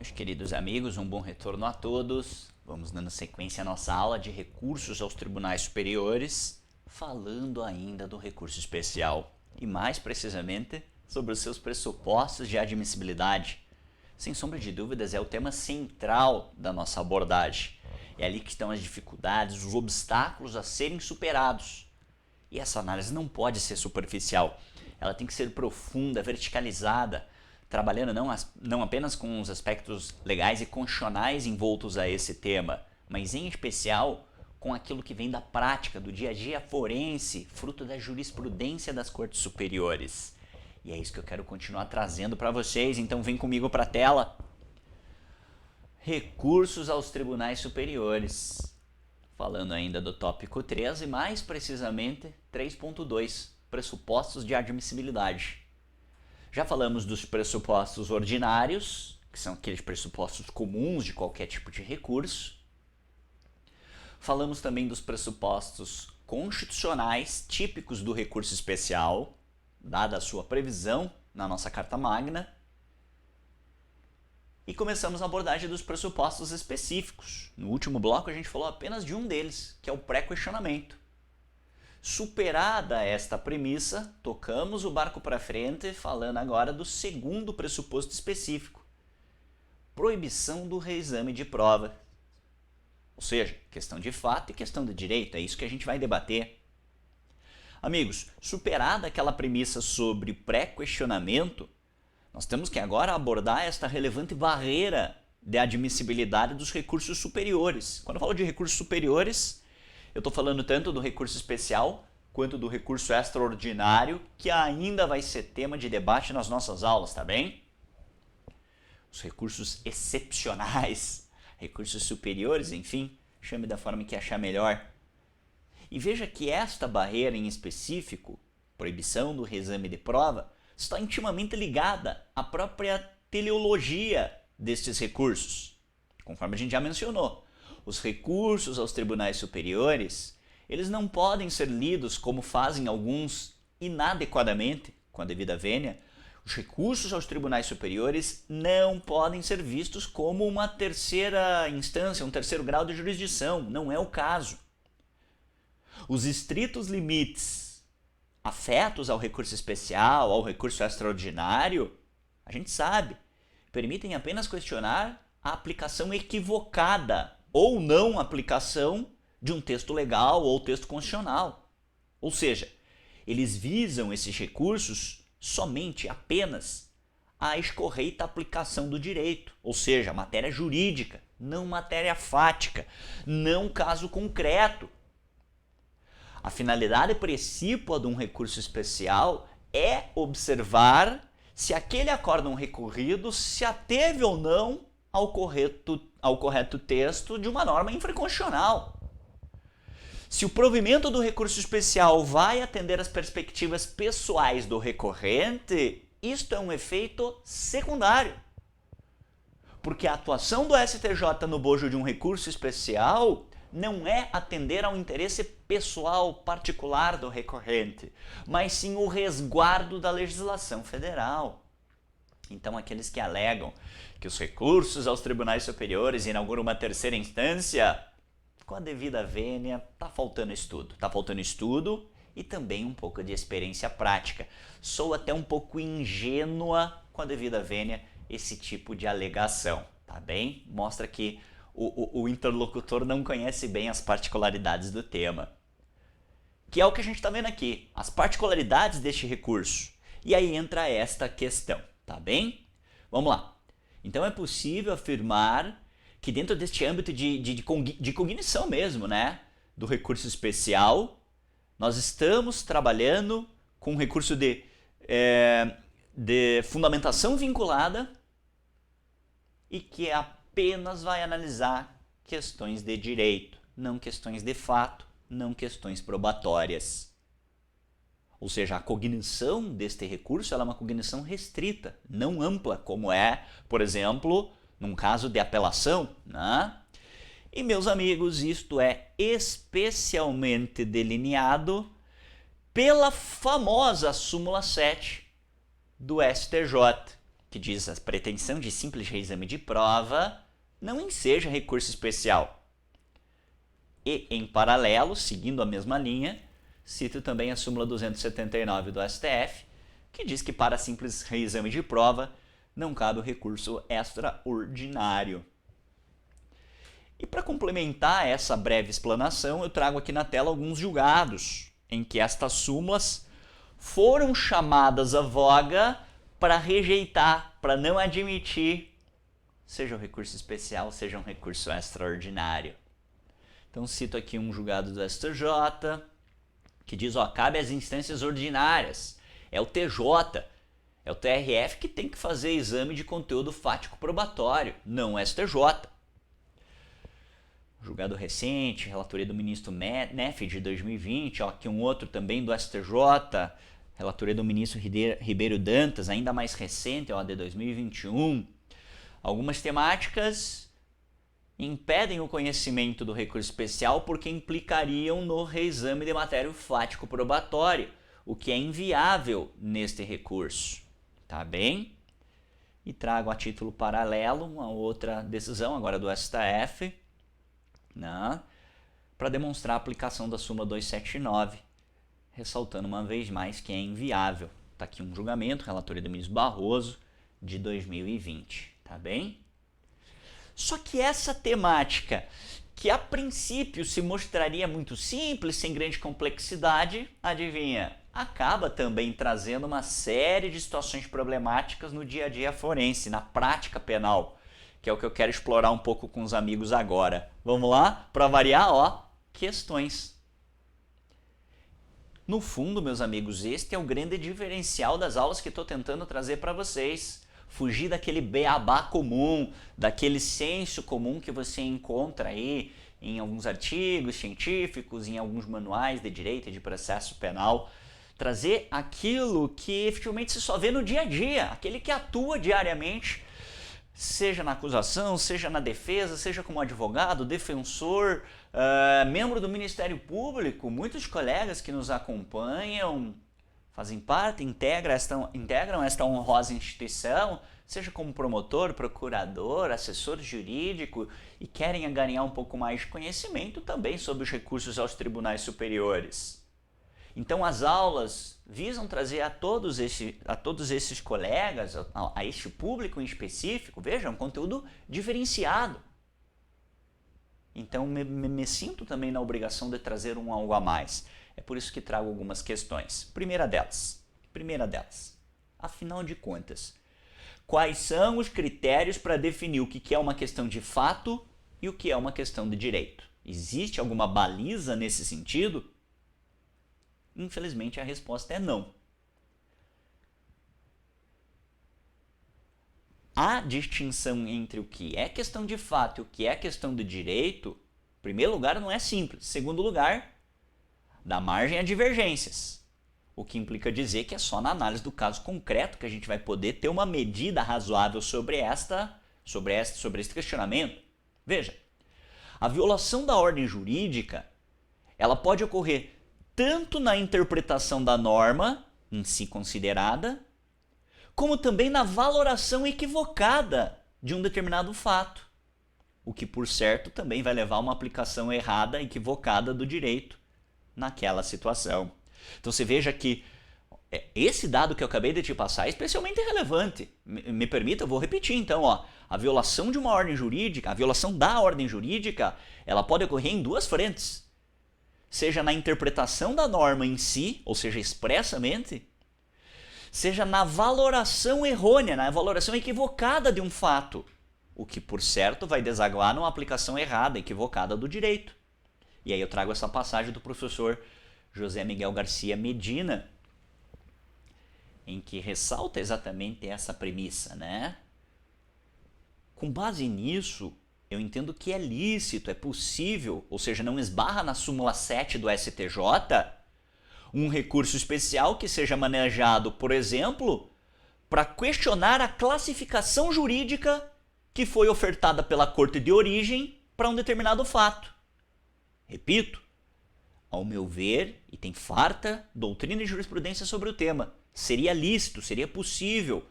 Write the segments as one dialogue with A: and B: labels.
A: Meus queridos amigos, um bom retorno a todos. Vamos dando sequência à nossa aula de recursos aos tribunais superiores, falando ainda do recurso especial e mais precisamente sobre os seus pressupostos de admissibilidade. Sem sombra de dúvidas, é o tema central da nossa abordagem. É ali que estão as dificuldades, os obstáculos a serem superados. E essa análise não pode ser superficial, ela tem que ser profunda, verticalizada, trabalhando não apenas com os aspectos legais e constitucionais envoltos a esse tema, mas em especial com aquilo que vem da prática, do dia a dia forense, fruto da jurisprudência das cortes superiores. E é isso que eu quero continuar trazendo para vocês, então vem comigo para a tela. Recursos aos tribunais superiores. Falando ainda do tópico 3 e mais precisamente 3.2, pressupostos de admissibilidade. Já falamos dos pressupostos ordinários, que são aqueles pressupostos comuns de qualquer tipo de recurso. Falamos também dos pressupostos constitucionais típicos do recurso especial, dada a sua previsão na nossa Carta Magna. E começamos a abordagem dos pressupostos específicos. No último bloco a gente falou apenas de um deles, que é o pré-questionamento. Superada esta premissa, tocamos o barco para frente falando agora do segundo pressuposto específico, proibição do reexame de prova. Ou seja, questão de fato e questão de direito, é isso que a gente vai debater. Amigos, superada aquela premissa sobre pré-questionamento, nós temos que agora abordar esta relevante barreira de admissibilidade dos recursos superiores. Quando eu falo de recursos superiores, eu estou falando tanto do recurso especial quanto do recurso extraordinário, que ainda vai ser tema de debate nas nossas aulas, tá bem? Os recursos excepcionais, recursos superiores, enfim, chame da forma que achar melhor. E veja que esta barreira em específico, proibição do reexame de prova, está intimamente ligada à própria teleologia destes recursos. Conforme a gente já mencionou, os recursos aos tribunais superiores, eles não podem ser lidos como fazem alguns inadequadamente, com a devida vênia. Os recursos aos tribunais superiores não podem ser vistos como uma terceira instância, um terceiro grau de jurisdição, não é o caso. Os estritos limites afetos ao recurso especial, ao recurso extraordinário, a gente sabe, permitem apenas questionar a aplicação equivocada ou não aplicação de um texto legal ou texto constitucional. Ou seja, eles visam esses recursos somente, apenas, a escorreita aplicação do direito, ou seja, matéria jurídica, não matéria fática, não caso concreto. A finalidade precípua de um recurso especial é observar se aquele acórdão recorrido se ateve ou não ao correto texto de uma norma infraconstitucional. Se o provimento do recurso especial vai atender às perspectivas pessoais do recorrente, isto é um efeito secundário. Porque a atuação do STJ no bojo de um recurso especial não é atender ao interesse pessoal particular do recorrente, mas sim o resguardo da legislação federal. Então, aqueles que alegam que os recursos aos tribunais superiores inauguram uma terceira instância, com a devida vênia, está faltando estudo. Está faltando estudo e também um pouco de experiência prática. Sou até um pouco ingênua com a devida vênia esse tipo de alegação, tá bem? Mostra que o interlocutor não conhece bem as particularidades do tema. Que é o que a gente está vendo aqui, as particularidades deste recurso. E aí entra esta questão, tá bem? Vamos lá. Então é possível afirmar que dentro deste âmbito de cognição mesmo, né, do recurso especial, nós estamos trabalhando com um recurso de fundamentação vinculada e que apenas vai analisar questões de direito, não questões de fato, não questões probatórias. Ou seja, a cognição deste recurso ela é uma cognição restrita, não ampla, como é, por exemplo, num caso de apelação, né? E, meus amigos, isto é especialmente delineado pela famosa súmula 7 do STJ, que diz a pretensão de simples reexame de prova não enseja recurso especial. E, em paralelo, seguindo a mesma linha, cito também a súmula 279 do STF, que diz que para simples reexame de prova não cabe o recurso extraordinário. E para complementar essa breve explanação, eu trago aqui na tela alguns julgados em que estas súmulas foram chamadas à voga para rejeitar, para não admitir, seja um recurso especial, seja um recurso extraordinário. Então cito aqui um julgado do STJ, que diz, cabe às instâncias ordinárias, é o TJ, é o TRF que tem que fazer exame de conteúdo fático probatório, não o STJ. Julgado recente, relatoria do ministro Neff de 2020, aqui um outro também do STJ, relatoria do ministro Ribeiro Dantas, ainda mais recente, de 2021. Algumas temáticas impedem o conhecimento do recurso especial porque implicariam no reexame de matéria fático probatório, o que é inviável neste recurso. Tá bem? E trago a título paralelo uma outra decisão, agora do STF, para demonstrar a aplicação da súmula 279, ressaltando uma vez mais que é inviável. Está aqui um julgamento, relatoria do ministro Barroso, de 2020. Tá bem? Só que essa temática, que a princípio se mostraria muito simples, sem grande complexidade, adivinha, acaba também trazendo uma série de situações problemáticas no dia a dia forense, na prática penal, que é o que eu quero explorar um pouco com os amigos agora. Vamos lá? Para variar, questões. No fundo, meus amigos, este é o grande diferencial das aulas que estou tentando trazer para vocês. Fugir daquele beabá comum, daquele senso comum que você encontra aí em alguns artigos científicos, em alguns manuais de direito e de processo penal. Trazer aquilo que efetivamente se só vê no dia a dia, aquele que atua diariamente, seja na acusação, seja na defesa, seja como advogado, defensor, membro do Ministério Público. Muitos colegas que nos acompanham fazem parte, integram esta honrosa instituição, seja como promotor, procurador, assessor jurídico, e querem angariar um pouco mais de conhecimento também sobre os recursos aos tribunais superiores. Então as aulas visam trazer a todos esses colegas, a este público em específico, veja, um conteúdo diferenciado. Então me sinto também na obrigação de trazer algo a mais. É por isso que trago algumas questões. Primeira delas, afinal de contas, quais são os critérios para definir o que é uma questão de fato e o que é uma questão de direito? Existe alguma baliza nesse sentido? Infelizmente a resposta é não. A distinção entre o que é questão de fato e o que é questão de direito, em primeiro lugar, não é simples. Em segundo lugar, dá margem a divergências, o que implica dizer que é só na análise do caso concreto que a gente vai poder ter uma medida razoável sobre este questionamento. Veja, a violação da ordem jurídica, ela pode ocorrer tanto na interpretação da norma em si considerada, como também na valoração equivocada de um determinado fato, o que, por certo, também vai levar a uma aplicação errada, equivocada do direito naquela situação. Então você veja que esse dado que eu acabei de te passar é especialmente relevante. Me permita, eu vou repetir então, a violação de uma ordem jurídica, a violação da ordem jurídica, ela pode ocorrer em duas frentes. Seja na interpretação da norma em si, ou seja, expressamente, seja na valoração errônea, na valoração equivocada de um fato, o que, por certo, vai desaguar numa aplicação errada, equivocada do direito. E aí eu trago essa passagem do professor José Miguel Garcia Medina, em que ressalta exatamente essa premissa, né? Com base nisso, eu entendo que é lícito, é possível, ou seja, não esbarra na súmula 7 do STJ, um recurso especial que seja manejado, por exemplo, para questionar a classificação jurídica que foi ofertada pela corte de origem para um determinado fato. Repito, ao meu ver, e tem farta doutrina e jurisprudência sobre o tema, seria lícito, seria possível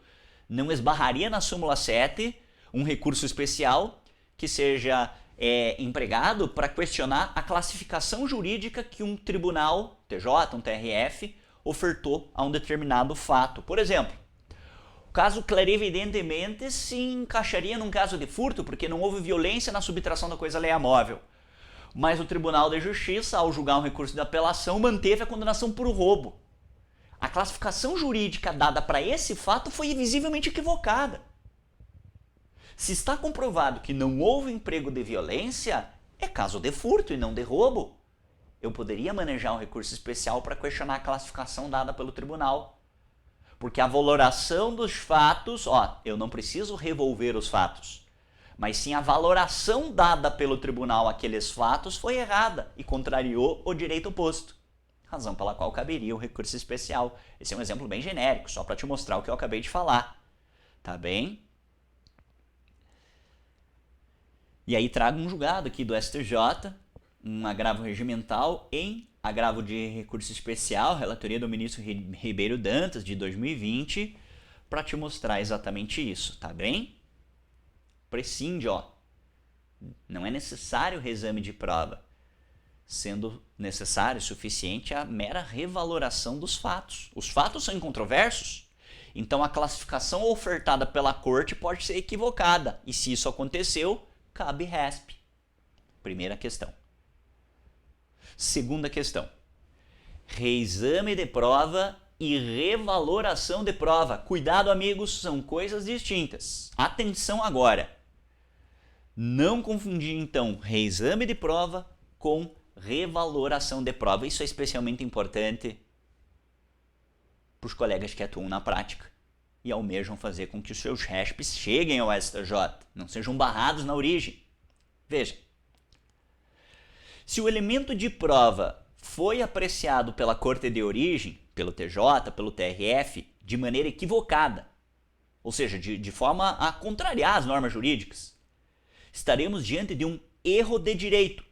A: não esbarraria na súmula 7 um recurso especial que seja empregado para questionar a classificação jurídica que um tribunal, TJ, um TRF, ofertou a um determinado fato. Por exemplo, o caso clarividentemente se encaixaria num caso de furto, porque não houve violência na subtração da coisa alheia móvel. Mas o Tribunal de Justiça, ao julgar um recurso de apelação, manteve a condenação por roubo. A classificação jurídica dada para esse fato foi visivelmente equivocada. Se está comprovado que não houve emprego de violência, é caso de furto e não de roubo. Eu poderia manejar um recurso especial para questionar a classificação dada pelo tribunal. Porque a valoração dos fatos, eu não preciso revolver os fatos, mas sim a valoração dada pelo tribunal àqueles fatos foi errada e contrariou o direito oposto. Razão pela qual caberia o recurso especial. Esse é um exemplo bem genérico, só para te mostrar o que eu acabei de falar. Tá bem? E aí trago um julgado aqui do STJ, um agravo regimental em agravo de recurso especial, relatoria do ministro Ribeiro Dantas, de 2020, para te mostrar exatamente isso, tá bem? Prescinde, não é necessário reexame de prova, sendo necessário e suficiente a mera revaloração dos fatos. Os fatos são incontroversos, então a classificação ofertada pela corte pode ser equivocada, e se isso aconteceu, cabe RESP. Primeira questão. Segunda questão. Reexame de prova e revaloração de prova. Cuidado, amigos, são coisas distintas. Atenção agora. Não confundir, então, reexame de prova com revaloração de prova. Isso é especialmente importante para os colegas que atuam na prática e almejam fazer com que os seus RESPs cheguem ao STJ, não sejam barrados na origem. Veja, se o elemento de prova foi apreciado pela Corte de Origem, pelo TJ, pelo TRF, de maneira equivocada, ou seja, de forma a contrariar as normas jurídicas, estaremos diante de um erro de direito,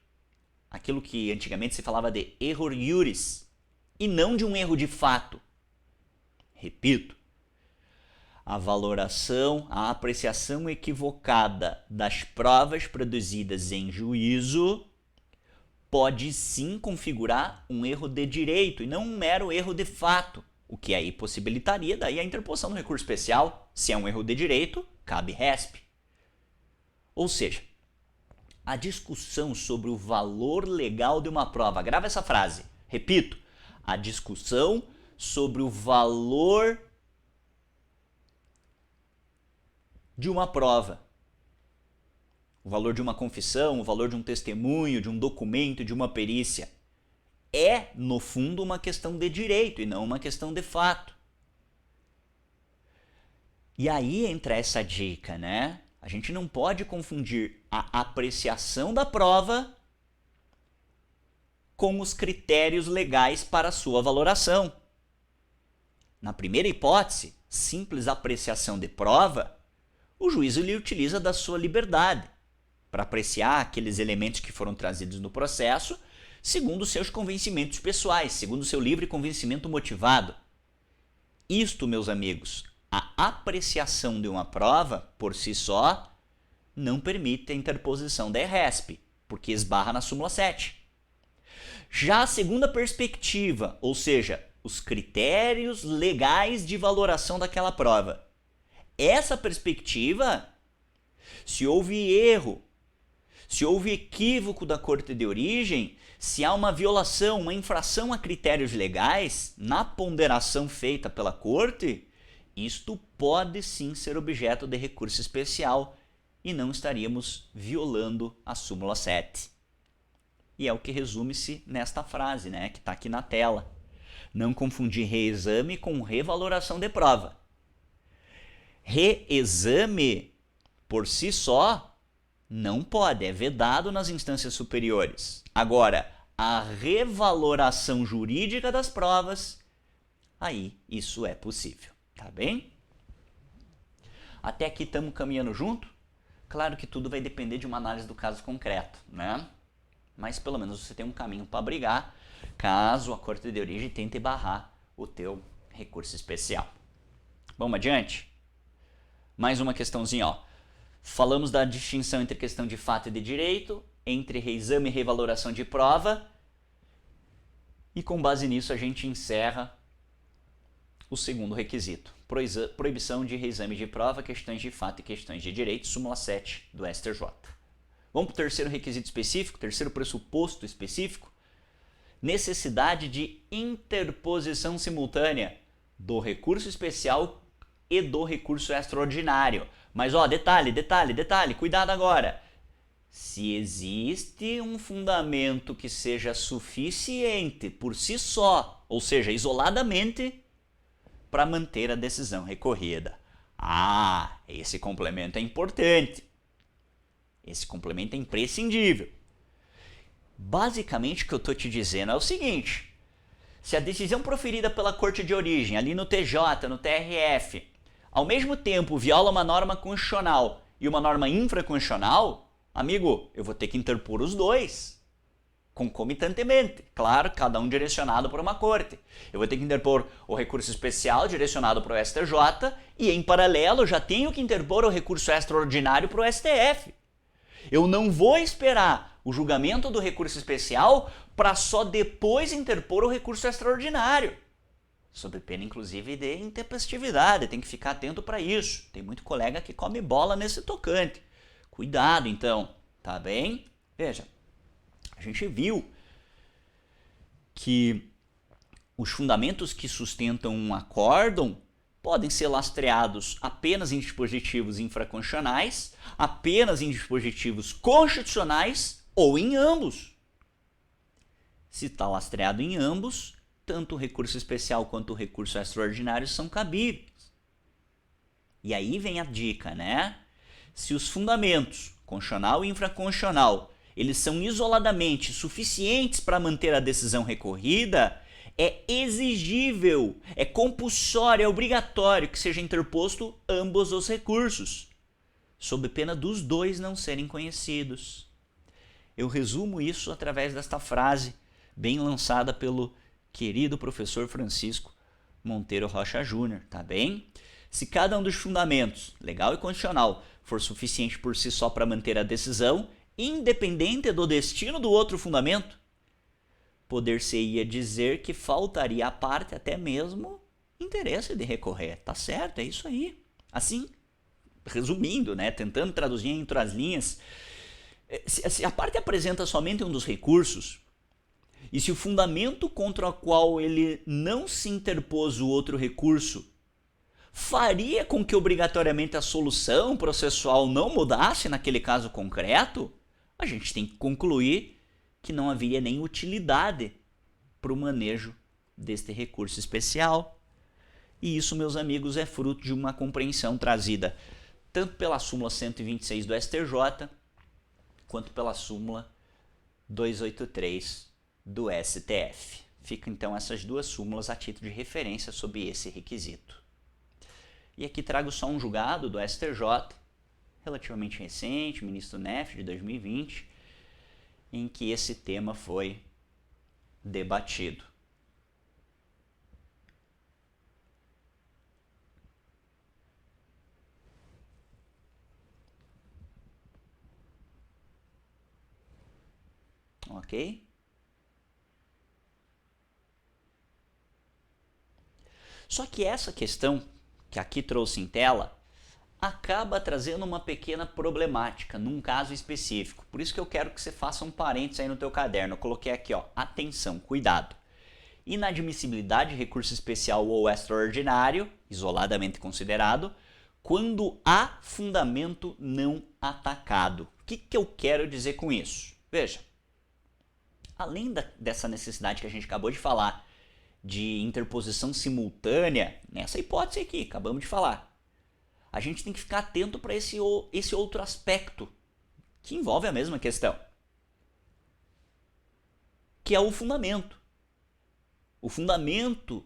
A: aquilo que antigamente se falava de error iuris, e não de um erro de fato. Repito, a valoração, a apreciação equivocada das provas produzidas em juízo pode sim configurar um erro de direito e não um mero erro de fato, o que aí possibilitaria daí a interposição do recurso especial. Se é um erro de direito, cabe RESP. Ou seja, a discussão sobre o valor legal de uma prova, grava essa frase, repito, a discussão sobre o valor de uma prova, o valor de uma confissão, o valor de um testemunho, de um documento, de uma perícia, é, no fundo, uma questão de direito e não uma questão de fato. E aí entra essa dica, né? A gente não pode confundir a apreciação da prova com os critérios legais para a sua valoração. Na primeira hipótese, simples apreciação de prova, o juiz lhe utiliza da sua liberdade para apreciar aqueles elementos que foram trazidos no processo segundo seus convencimentos pessoais, segundo seu livre convencimento motivado. Isto, meus amigos, a apreciação de uma prova, por si só, não permite a interposição da RESP, porque esbarra na súmula 7. Já a segunda perspectiva, ou seja, os critérios legais de valoração daquela prova, essa perspectiva, se houve erro, se houve equívoco da Corte de Origem, se há uma violação, uma infração a critérios legais na ponderação feita pela Corte, isto pode sim ser objeto de recurso especial e não estaríamos violando a súmula 7. E é o que resume-se nesta frase, né, que está aqui na tela. Não confundir reexame com revaloração de prova. Reexame, por si só, não pode, é vedado nas instâncias superiores. Agora, a revaloração jurídica das provas, aí isso é possível, tá bem? Até aqui estamos caminhando junto? Claro que tudo vai depender de uma análise do caso concreto, né? Mas pelo menos você tem um caminho para brigar, caso a Corte de Origem tente barrar o teu recurso especial. Vamos adiante? Mais uma questãozinha, ó. Falamos da distinção entre questão de fato e de direito, entre reexame e revaloração de prova, e com base nisso a gente encerra o segundo requisito. Proibição de reexame de prova, questões de fato e questões de direito, súmula 7 do STJ. Vamos para o terceiro requisito específico, terceiro pressuposto específico. Necessidade de interposição simultânea do recurso especial e do recurso extraordinário. Mas ó, detalhe, cuidado agora. Se existe um fundamento que seja suficiente por si só, ou seja, isoladamente, para manter a decisão recorrida. Ah, esse complemento é importante. Esse complemento é imprescindível. Basicamente, o que eu estou te dizendo é o seguinte: se a decisão proferida pela Corte de Origem, ali no TJ, no TRF, ao mesmo tempo viola uma norma constitucional e uma norma infraconstitucional, amigo, eu vou ter que interpor os dois, concomitantemente. Claro, cada um direcionado por uma corte. Eu vou ter que interpor o recurso especial direcionado para o STJ e, em paralelo, já tenho que interpor o recurso extraordinário para o STF. Eu não vou esperar o julgamento do recurso especial para só depois interpor o recurso extraordinário. Sob pena, inclusive, de intempestividade. Tem que ficar atento para isso. Tem muito colega que come bola nesse tocante. Cuidado, então. Tá bem? Veja, a gente viu que os fundamentos que sustentam um acórdão podem ser lastreados apenas em dispositivos infraconstitucionais, apenas em dispositivos constitucionais ou em ambos. Se está lastreado em ambos, tanto o recurso especial quanto o recurso extraordinário são cabíveis. E aí vem a dica, né? Se os fundamentos, constitucional e infraconstitucional, eles são isoladamente suficientes para manter a decisão recorrida, é exigível, é compulsório, é obrigatório que seja interposto ambos os recursos, sob pena dos dois não serem conhecidos. Eu resumo isso através desta frase, bem lançada pelo querido professor Francisco Monteiro Rocha Júnior, tá bem? Se cada um dos fundamentos, legal e constitucional, for suficiente por si só para manter a decisão, independente do destino do outro fundamento, poder-se-ia dizer que faltaria à parte até mesmo interesse de recorrer. Tá certo, é isso aí. Assim, resumindo, né, tentando traduzir entre as linhas, se a parte apresenta somente um dos recursos, e se o fundamento contra o qual ele não se interpôs o outro recurso faria com que obrigatoriamente a solução processual não mudasse naquele caso concreto, a gente tem que concluir que não haveria nem utilidade para o manejo deste recurso especial. E isso, meus amigos, é fruto de uma compreensão trazida tanto pela súmula 126 do STJ, quanto pela súmula 283 do STF. Ficam então essas duas súmulas a título de referência sobre esse requisito. E aqui trago só um julgado do STJ, relativamente recente, ministro Neff, de 2020, em que esse tema foi debatido. Ok? Só que essa questão que aqui trouxe em tela acaba trazendo uma pequena problemática num caso específico. Por isso que eu quero que você faça um parênteses aí no teu caderno. Eu coloquei aqui, ó, atenção, cuidado. Inadmissibilidade de recurso especial ou extraordinário, isoladamente considerado, quando há fundamento não atacado. O que eu quero dizer com isso? Veja, além dessa necessidade que a gente acabou de falar, de interposição simultânea, nessa hipótese aqui, acabamos de falar, a gente tem que ficar atento para esse outro aspecto, que envolve a mesma questão, que é o fundamento. O fundamento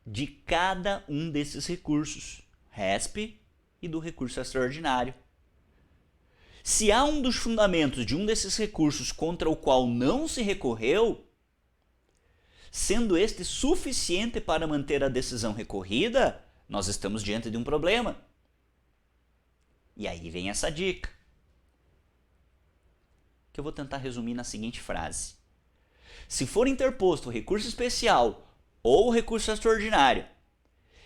A: de cada um desses recursos, RESP e do recurso extraordinário. Se há um dos fundamentos de um desses recursos contra o qual não se recorreu, sendo este suficiente para manter a decisão recorrida, nós estamos diante de um problema. E aí vem essa dica, que eu vou tentar resumir na seguinte frase. Se for interposto recurso especial ou recurso extraordinário,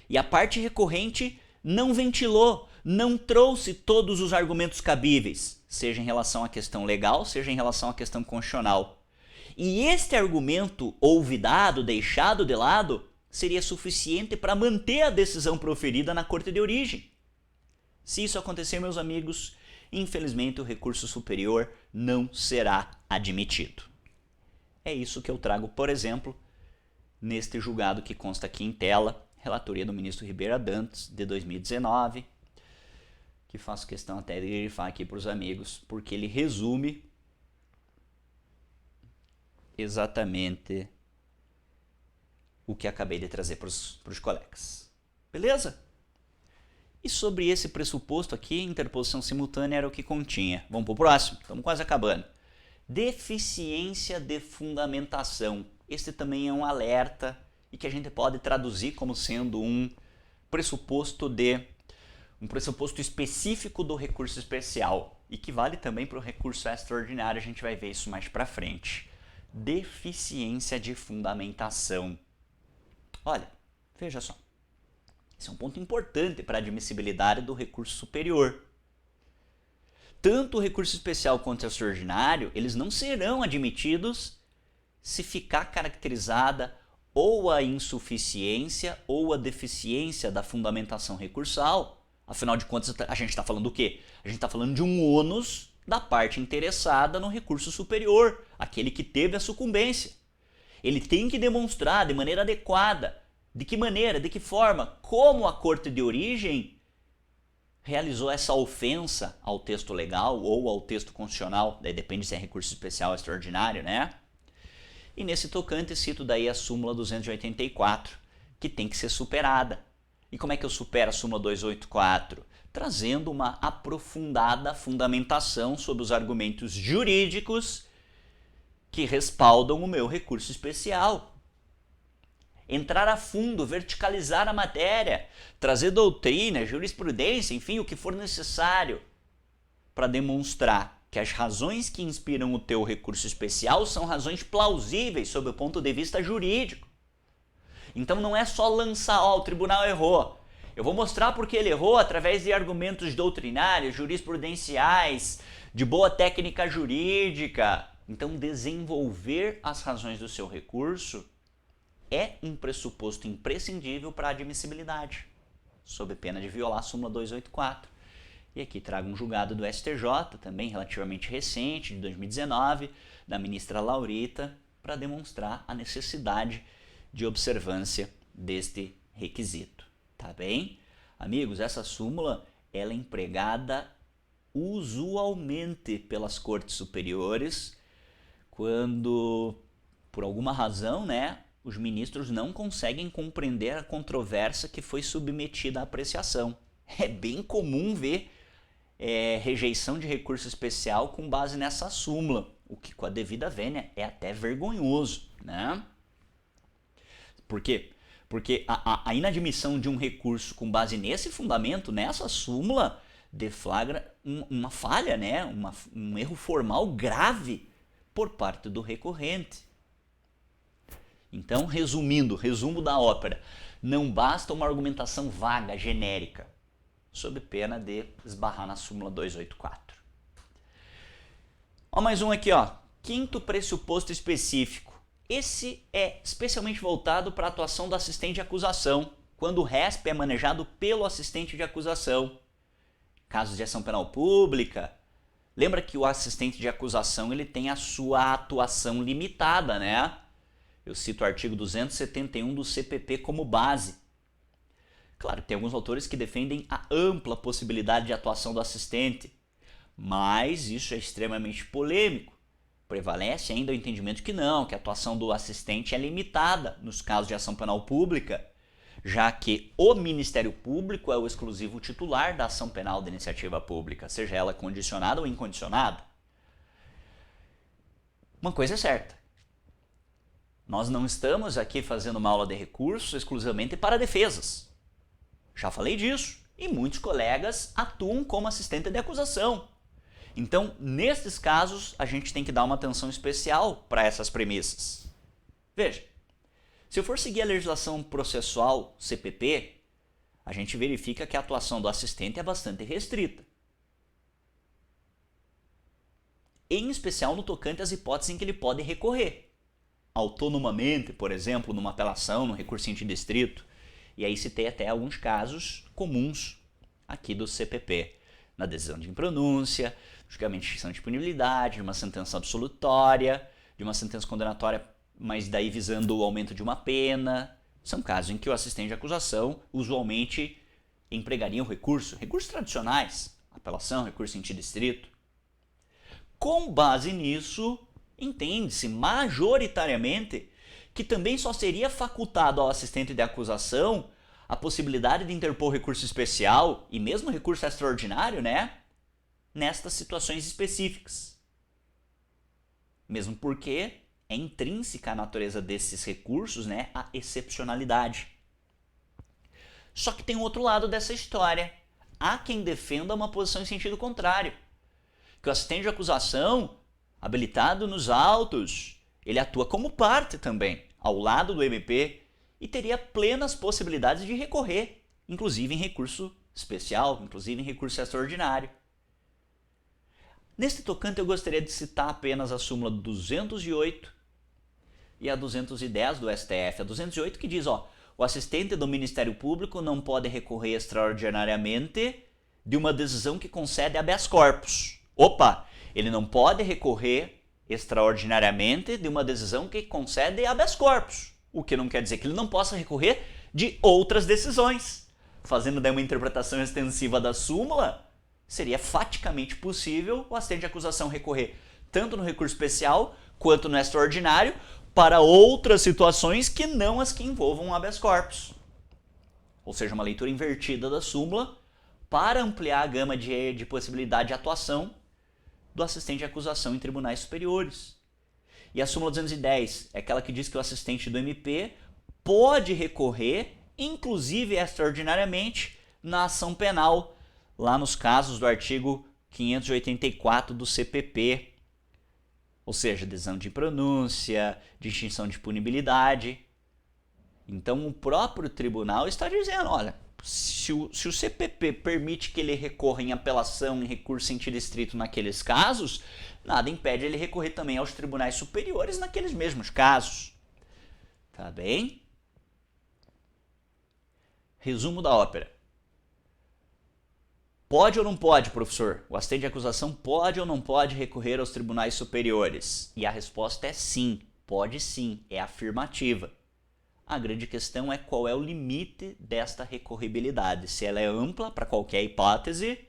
A: e a parte recorrente não ventilou, não trouxe todos os argumentos cabíveis, seja em relação à questão legal, seja em relação à questão constitucional, e este argumento olvidado, deixado de lado, seria suficiente para manter a decisão proferida na Corte de origem. Se isso acontecer, meus amigos, infelizmente o recurso superior não será admitido. É isso que eu trago, por exemplo, neste julgado que consta aqui em tela, relatoria do ministro Ribeira Dantas, de 2019, que faço questão até de grifar aqui para os amigos, porque ele resume exatamente o que acabei de trazer para os colegas. Beleza? E sobre esse pressuposto aqui, interposição simultânea era o que continha. Vamos para o próximo? Estamos quase acabando. Deficiência de fundamentação. Este também é um alerta e que a gente pode traduzir como sendo um pressuposto específico do recurso especial e que vale também para o recurso extraordinário. A gente vai ver isso mais para frente. Deficiência de fundamentação. Olha, veja só. Esse é um ponto importante para a admissibilidade do recurso superior. Tanto o recurso especial quanto o extraordinário, eles não serão admitidos se ficar caracterizada ou a insuficiência ou a deficiência da fundamentação recursal. Afinal de contas, a gente está falando do quê? A gente está falando de um ônus da parte interessada no recurso superior, aquele que teve a sucumbência. Ele tem que demonstrar de maneira adequada, de que maneira, de que forma, como a Corte de origem realizou essa ofensa ao texto legal ou ao texto constitucional, daí depende se é recurso especial ou extraordinário, né? E nesse tocante cito daí a súmula 284, que tem que ser superada. E como é que eu supero a súmula 284? Trazendo uma aprofundada fundamentação sobre os argumentos jurídicos que respaldam o meu recurso especial. Entrar a fundo, verticalizar a matéria, trazer doutrina, jurisprudência, enfim, o que for necessário para demonstrar que as razões que inspiram o teu recurso especial são razões plausíveis sob o ponto de vista jurídico. Então não é só lançar, o tribunal errou. Eu vou mostrar porque ele errou através de argumentos doutrinários, jurisprudenciais, de boa técnica jurídica. Então desenvolver as razões do seu recurso é um pressuposto imprescindível para a admissibilidade, sob pena de violar a súmula 284. E aqui trago um julgado do STJ, também relativamente recente, de 2019, da ministra Laurita, para demonstrar a necessidade de observância deste requisito. Tá bem? Amigos, essa súmula ela é empregada usualmente pelas cortes superiores quando, por alguma razão, né, os ministros não conseguem compreender a controvérsia que foi submetida à apreciação. É bem comum ver rejeição de recurso especial com base nessa súmula, o que com a devida vênia é até vergonhoso, né? Por quê? Porque a inadmissão de um recurso com base nesse fundamento, nessa súmula, deflagra uma falha, né? Um erro formal grave por parte do recorrente. Então, resumindo, resumo da ópera, não basta uma argumentação vaga, genérica, sob pena de esbarrar na súmula 284. Ó, mais um aqui, ó. Quinto pressuposto específico. Esse é especialmente voltado para a atuação do assistente de acusação, quando o RESP é manejado pelo assistente de acusação. Casos de ação penal pública, lembra que o assistente de acusação ele tem a sua atuação limitada, né? Eu cito o artigo 271 do CPP como base. Claro, tem alguns autores que defendem a ampla possibilidade de atuação do assistente, mas isso é extremamente polêmico. Prevalece ainda o entendimento que não, que a atuação do assistente é limitada nos casos de ação penal pública, já que o Ministério Público é o exclusivo titular da ação penal da iniciativa pública, seja ela condicionada ou incondicionada. Uma coisa é certa, nós não estamos aqui fazendo uma aula de recurso exclusivamente para defesas. Já falei disso. e muitos colegas atuam como assistente de acusação. Então, nesses casos, a gente tem que dar uma atenção especial para essas premissas. Veja, se eu for seguir a legislação processual CPP, a gente verifica que a atuação do assistente é bastante restrita. Em especial no tocante às hipóteses em que ele pode recorrer. Autonomamente, por exemplo, numa apelação, no recurso interdistrito. E aí citei até alguns casos comuns aqui do CPP. Na decisão de impronúncia, julgamento de extinção de disponibilidade, de uma sentença absolutória, de uma sentença condenatória, mas daí visando o aumento de uma pena. São casos em que o assistente de acusação usualmente empregaria um recursos tradicionais, apelação, recurso interdistrito. Com base nisso, entende-se majoritariamente que também só seria facultado ao assistente de acusação a possibilidade de interpor recurso especial e mesmo recurso extraordinário, nestas situações específicas. Mesmo porque é intrínseca à natureza desses recursos, a excepcionalidade. Só que tem um outro lado dessa história. Há quem defenda uma posição em sentido contrário. Que o assistente de acusação, habilitado nos autos, ele atua como parte também, ao lado do MP, e teria plenas possibilidades de recorrer, inclusive em recurso especial, inclusive em recurso extraordinário. Neste tocante eu gostaria de citar apenas a súmula 208 e a 210 do STF. A 208 que diz, o assistente do Ministério Público não pode recorrer extraordinariamente de uma decisão que concede habeas corpus. Ele não pode recorrer extraordinariamente de uma decisão que concede habeas corpus. O que não quer dizer que ele não possa recorrer de outras decisões. Fazendo daí uma interpretação extensiva da súmula, seria faticamente possível o assistente de acusação recorrer tanto no recurso especial quanto no extraordinário para outras situações que não as que envolvam um habeas corpus. Ou seja, uma leitura invertida da súmula para ampliar a gama de possibilidade de atuação do assistente de acusação em tribunais superiores. E a súmula 210 é aquela que diz que o assistente do MP pode recorrer, inclusive extraordinariamente, na ação penal, lá nos casos do artigo 584 do CPP, ou seja, decisão de pronúncia, de extinção de punibilidade. Então o próprio tribunal está dizendo, olha, se o CPP permite que ele recorra em apelação, em recurso interdistrito naqueles casos, nada impede ele recorrer também aos tribunais superiores naqueles mesmos casos. Tá bem? Resumo da ópera. Pode ou não pode, professor? O assistente de acusação pode ou não pode recorrer aos tribunais superiores? E a resposta é sim, pode sim, é afirmativa. A grande questão é qual é o limite desta recorribilidade, se ela é ampla para qualquer hipótese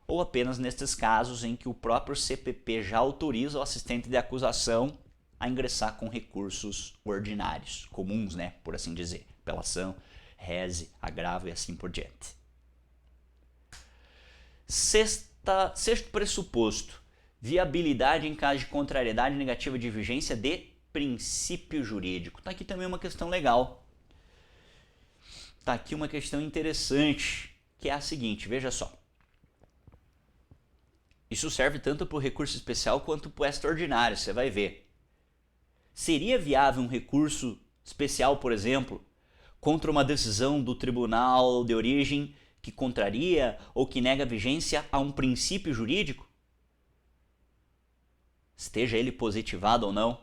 A: ou apenas nestes casos em que o próprio CPP já autoriza o assistente de acusação a ingressar com recursos ordinários, comuns, por assim dizer, apelação, rese, agravo e assim por diante. Sexto pressuposto, viabilidade em caso de contrariedade negativa de vigência de princípio jurídico. Está aqui também uma questão legal. Está aqui uma questão interessante, que é a seguinte, veja só. Isso serve tanto para o recurso especial quanto para o extraordinário, você vai ver. Seria viável um recurso especial, por exemplo, contra uma decisão do tribunal de origem que contraria ou que nega vigência a um princípio jurídico? Esteja ele positivado ou não.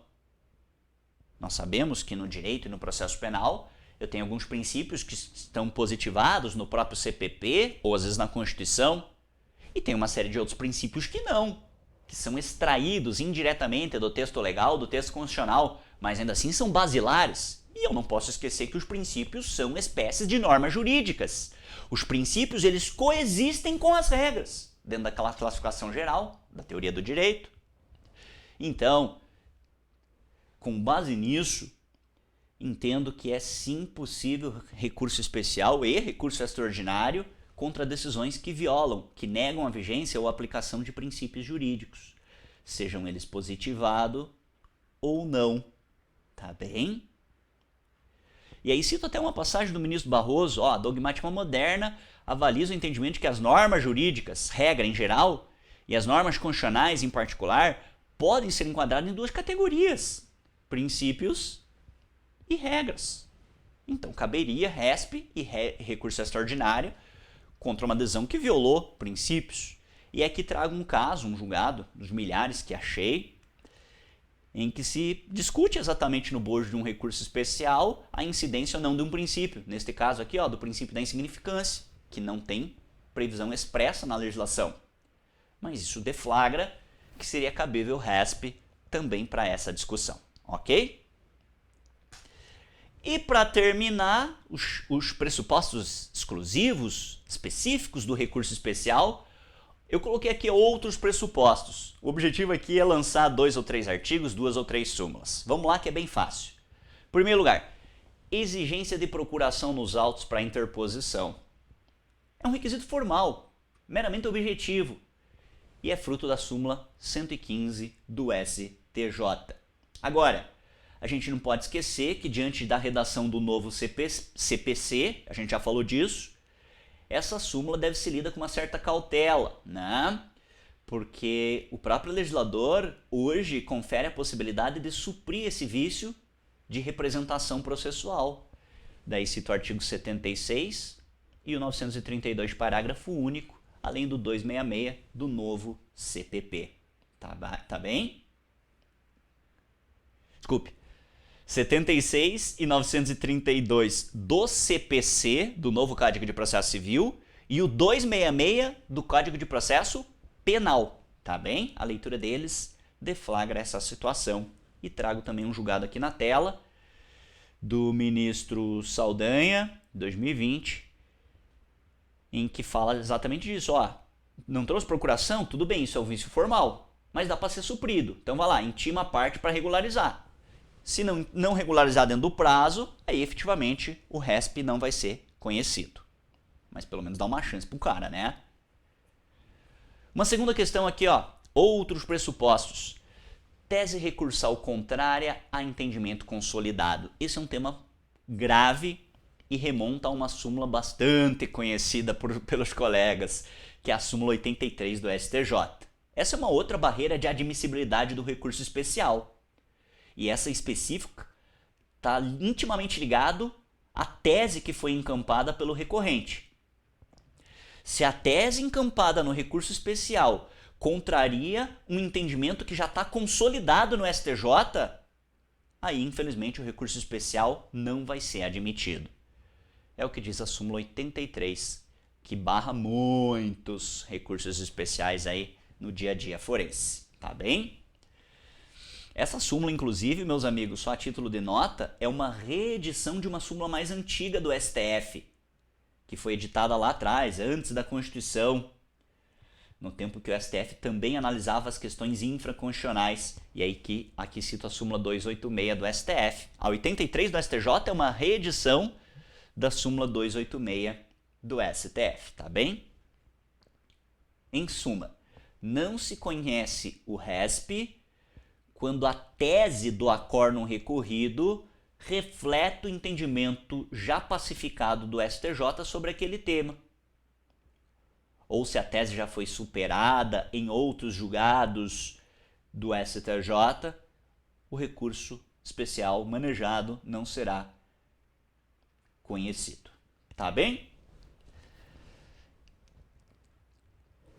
A: Nós sabemos que no direito e no processo penal eu tenho alguns princípios que estão positivados no próprio CPP ou às vezes na Constituição e tem uma série de outros princípios que não, que são extraídos indiretamente do texto legal, do texto constitucional, mas ainda assim são basilares. E eu não posso esquecer que os princípios são espécies de normas jurídicas. Os princípios eles coexistem com as regras dentro daquela classificação geral da teoria do direito. Então, com base nisso, entendo que é sim possível recurso especial e recurso extraordinário contra decisões que violam, que negam a vigência ou a aplicação de princípios jurídicos, sejam eles positivados ou não. Tá bem? E aí cito até uma passagem do ministro Barroso, a dogmática moderna avaliza o entendimento de que as normas jurídicas, regra em geral, e as normas constitucionais em particular, podem ser enquadradas em duas categorias, princípios e regras. Então caberia RESP e recurso extraordinário contra uma decisão que violou princípios. E aqui trago um caso, um julgado, dos milhares que achei, em que se discute exatamente no bojo de um recurso especial a incidência ou não de um princípio. Neste caso aqui, do princípio da insignificância, que não tem previsão expressa na legislação. Mas isso deflagra que seria cabível RESP também para essa discussão, ok? E para terminar, os pressupostos exclusivos, específicos do recurso especial, eu coloquei aqui outros pressupostos. O objetivo aqui é lançar 2 ou 3 artigos, 2 ou 3 súmulas. Vamos lá que é bem fácil. Em primeiro lugar, exigência de procuração nos autos para interposição. É um requisito formal, meramente objetivo, e é fruto da súmula 115 do STJ. Agora, a gente não pode esquecer que diante da redação do novo CPC, a gente já falou disso, essa súmula deve ser lida com uma certa cautela, né? Porque o próprio legislador hoje confere a possibilidade de suprir esse vício de representação processual. Daí cito o artigo 76 e o 932, parágrafo único, além do 266 do novo CPP. Tá bem? Desculpe. 76 e 932 do CPC, do novo Código de Processo Civil, e o 266 do Código de Processo Penal, tá bem? A leitura deles deflagra essa situação. E trago também um julgado aqui na tela, do ministro Saldanha, 2020, em que fala exatamente disso. Não trouxe procuração? Tudo bem, isso é um vício formal, mas dá para ser suprido. Então vai lá, intima a parte para regularizar. Se não regularizar dentro do prazo, aí efetivamente o RESP não vai ser conhecido. Mas pelo menos dá uma chance pro cara, né? Uma segunda questão aqui, outros pressupostos. Tese recursal contrária a entendimento consolidado. Esse é um tema grave e remonta a uma súmula bastante conhecida pelos colegas, que é a súmula 83 do STJ. Essa é uma outra barreira de admissibilidade do recurso especial. E essa específica está intimamente ligado à tese que foi encampada pelo recorrente. Se a tese encampada no recurso especial contraria um entendimento que já está consolidado no STJ, aí infelizmente o recurso especial não vai ser admitido. É o que diz a súmula 83, que barra muitos recursos especiais aí no dia a dia forense, tá bem? Essa súmula, inclusive, meus amigos, só a título de nota, é uma reedição de uma súmula mais antiga do STF, que foi editada lá atrás, antes da Constituição, no tempo que o STF também analisava as questões infraconstitucionais. E aí aqui cito a súmula 286 do STF. A 83 do STJ é uma reedição da súmula 286 do STF, tá bem? Em suma, não se conhece o RESP quando a tese do acórdão recorrido reflete o entendimento já pacificado do STJ sobre aquele tema. Ou se a tese já foi superada em outros julgados do STJ, o recurso especial manejado não será conhecido. Tá bem?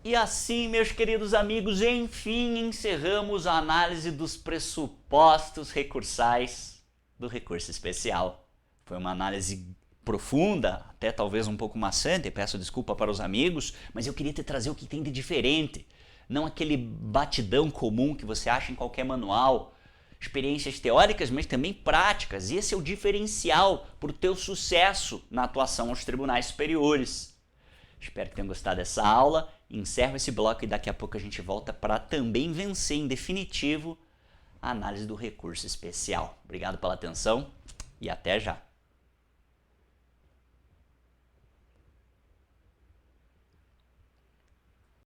A: E assim, meus queridos amigos, enfim, encerramos a análise dos pressupostos recursais do recurso especial. Foi uma análise profunda, até talvez um pouco maçante, peço desculpa para os amigos, mas eu queria te trazer o que tem de diferente, não aquele batidão comum que você acha em qualquer manual. Experiências teóricas, mas também práticas, e esse é o diferencial para o teu sucesso na atuação aos tribunais superiores. Espero que tenham gostado dessa aula. Encerro esse bloco e daqui a pouco a gente volta para também vencer em definitivo a análise do recurso especial. Obrigado pela atenção e até já!